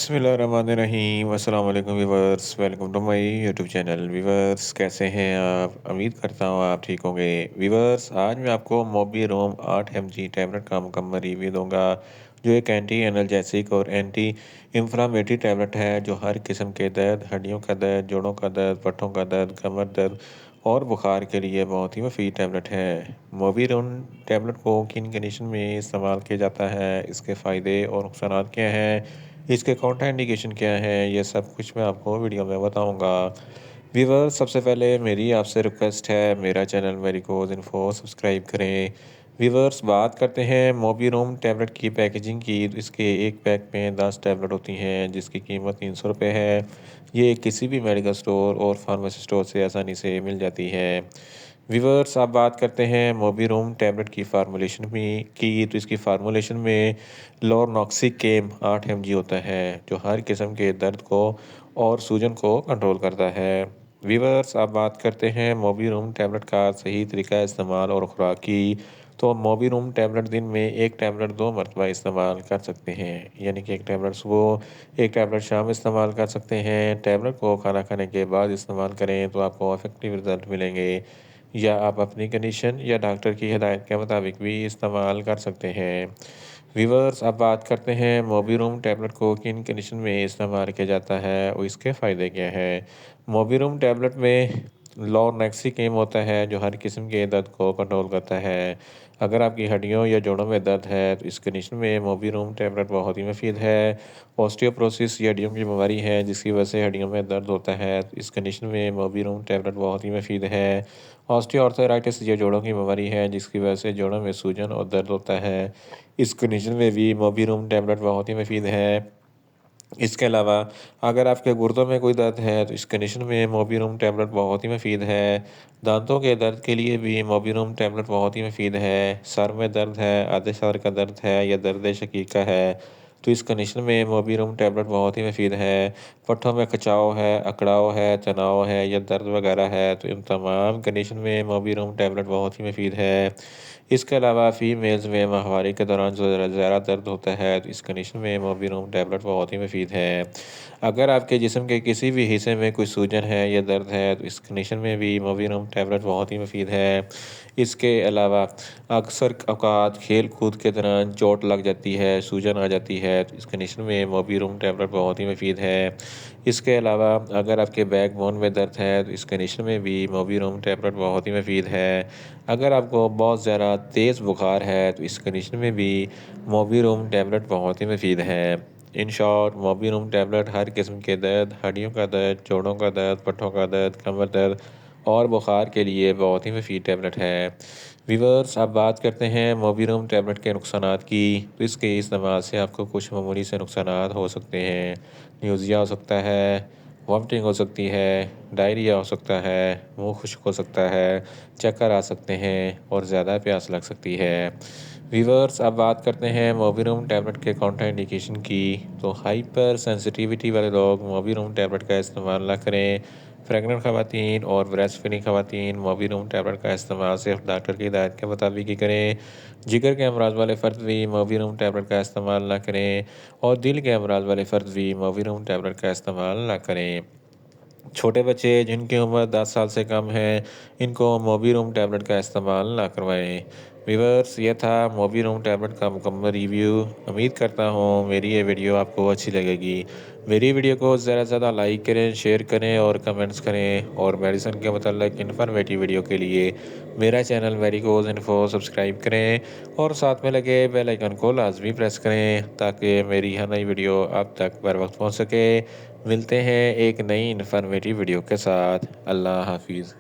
बिस्मिल्लाहिर्रहमानिर्रहीम अस्सलाम वालेकुम viewers, welcome to my YouTube channel. Viewers, कैसे हैं आप? उम्मीद करता हूँ आप ठीक होंगे। व्यूअर्स, आज मैं आपको मोबी रोम 8 mg टैबलेट का मुकम्मल रिव्यू दूंगा, जो एक एंटी एनर्जेसिक और एंटी इंफ्लामेटरी टैबलेट है, जो हर किस्म के दर्द, हड्डियों का दर्द, जोड़ों का दर्द, पट्टों का दर्द, कमर दर्द और बुखार के लिए बहुत ही मुफीद टैबलेट है। मोबी रोम टैबलेट को किन कंडीशन में इस्तेमाल किया जाता है, इसके फ़ायदे और नुकसान क्या हैं, इसके काउंटर इंडिकेशन क्या है, ये सब कुछ मैं आपको वीडियो में बताऊंगा। व्यूअर्स, सबसे पहले मेरी आपसे रिक्वेस्ट है, मेरा चैनल मेडिकोज इन्फो सब्सक्राइब करें। व्यूअर्स, बात करते हैं मोबीरोम टैबलेट की पैकेजिंग की। तो इसके एक पैक में 10 टैबलेट होती हैं, जिसकी कीमत 300 रुपये है। ये किसी भी मेडिकल स्टोर और फार्मेसी स्टोर से आसानी से मिल जाती है। व्यूअर्स, आप बात करते हैं मोबीरोम टैबलेट की फार्मूलेशन में की। तो इसकी फार्मूलेशन में लोरनॉक्सिकेम 8 mg होता है, जो हर किस्म के दर्द को और सूजन को कंट्रोल करता है। व्यूअर्स, आप बात करते हैं मोबीरोम टैबलेट का सही तरीका इस्तेमाल और खुराक की। तो मोबीरोम टैबलेट दिन में एक टैबलेट 2 मरतबा इस्तेमाल कर सकते हैं, यानी कि एक टैबलेट सुबह, एक टैबलेट शाम इस्तेमाल कर सकते हैं। टैबलेट को खाना खाने के बाद इस्तेमाल करें तो आपको इफेक्टिव रिजल्ट मिलेंगे, या आप अपनी कंडीशन या डॉक्टर की हिदायत के मुताबिक भी इस्तेमाल कर सकते हैं। व्यूअर्स, अब बात करते हैं मोबीरोम टैबलेट को किन कंडीशन में इस्तेमाल किया जाता है और इसके फ़ायदे क्या हैं। मोबीरोम टैबलेट में लोरनेक्सिकेम होता है, जो हर किस्म के दर्द को कंट्रोल करता है। अगर आपकी हड्डियों या जोड़ों में दर्द है तो इस कंडीशन में मोबीरोम टैबलेट बहुत ही मुफीद है। ऑस्टियोप्रोसिस या हड्डियों की बीमारी है, जिसकी वजह से हड्डियों में दर्द होता है, तो इस कंडीशन में मोबीरोम टैबलेट बहुत ही मुफीद है। ऑस्टियोआर्थराइटिस या जोड़ों की बीमारी है, जिसकी वजह से जोड़ों में सूजन और दर्द होता है, इस कंडीशन में भी मोबीरोम टैबलेट बहुत ही मुफीद है। इसके अलावा अगर आपके गुर्दों में कोई दर्द है तो इस कंडीशन में मोबीरोम टैबलेट बहुत ही मुफीद है। दांतों के दर्द के लिए भी मोबीरोम टैबलेट बहुत ही मुफीद है। सर में दर्द है, आधे सर का दर्द है या दर्द शकीका है, तो इस कंडीशन में मोबीरोम टैबलेट बहुत ही मुफीद है। पट्ठों में खिंचाव है, अकड़ाव है, तनाव है या दर्द वगैरह है, तो इन तमाम कंडीशन में मोबीरोम टैबलेट बहुत ही मुफीद है। इसके अलावा फीमेल्स में माहवारी के दौरान जो ज़्यादा दर्द होता है, तो इस कंडीशन में मोबीरोम टैबलेट बहुत ही मुफीद है। अगर आपके जिस्म के किसी भी हिस्से में कोई सूजन है या दर्द है, तो इस कंडीशन में भी मोबीरोम टैबलेट बहुत ही मुफीद है। इसके अलावा अक्सर औकात खेल कूद के दौरान चोट लग जाती है, सूजन आ जाती है, तो इस कंडीशन में मोबीरोम टैबलेट बहुत ही मुफीद है। इसके अलावा अगर आपके बैक बोन में दर्द है, तो इस कंडीशन में भी मोबीरोम टैबलेट बहुत ही मुफीद है। अगर आपको बहुत ज़्यादा तेज़ बुखार है, तो इस कंडीशन में भी मोबीरोम टैबलेट बहुत ही मुफीद है। इन शॉर्ट, मोबीरोम टैबलेट हर किस्म के दर्द, हड्डियों का दर्द, जोड़ों का दर्द, पट्ठों का दर्द, कमर दर्द और बुखार के लिए बहुत ही मुफीद टैबलेट है। व्यूअर्स, अब बात करते हैं मोबीरोम टैबलेट के नुकसानात की। तो इसके इस्तेमाल से आपको कुछ मामूली से नुकसानात हो सकते हैं। न्यूज़िया हो सकता है, वॉमिटिंग हो सकती है, डायरिया हो सकता है, मुंह खुश्क हो सकता है, चक्कर आ सकते हैं और ज़्यादा प्यास लग सकती है। व्यूअर्स, अब बात करते हैं मोबीरोम टैबलेट के काउंटर इंडिकेशन की। तो हाइपर सेंसिटिविटी वाले लोग मोबीरोम टैबलेट का इस्तेमाल ना करें। प्रेग्नेंट खवातीन और ब्रेस्ट फीडिंग खवातीन मोबीरोम टैबलेट का इस्तेमाल सिर्फ डॉक्टर की हिदायत के मुताबिक ही करें। जिगर के अमराज वाले फ़र्द भी मोबीरोम टैबलेट का इस्तेमाल ना करें, और दिल के अमराज वाले फ़र्द भी मोबीरोम टैबलेट का इस्तेमाल ना करें। छोटे बच्चे जिनकी उम्र 10 साल से कम है, इनको मोबीरोम टैबलेट का इस्तेमाल ना करवाएं। व्यूअर्स, ये था मोबीरोम टैबलेट का मुकम्मल रिव्यू। उम्मीद करता हूँ मेरी ये वीडियो आपको अच्छी लगेगी। मेरी वीडियो को ज़्यादा से ज़्यादा लाइक करें, शेयर करें और कमेंट्स करें, और मेडिसिन के मतलब इन्फॉर्मेटिव वीडियो के लिए मेरा चैनल मेडिकोज इन्फो सब्सक्राइब करें, और साथ में लगे बेल आइकन को लाजमी प्रेस करें, ताकि मेरी हर नई वीडियो आप तक बर वक्त पहुँच सके। मिलते हैं एक नई इन्फॉर्मेटिव वीडियो के साथ। अल्लाह हाफिज़।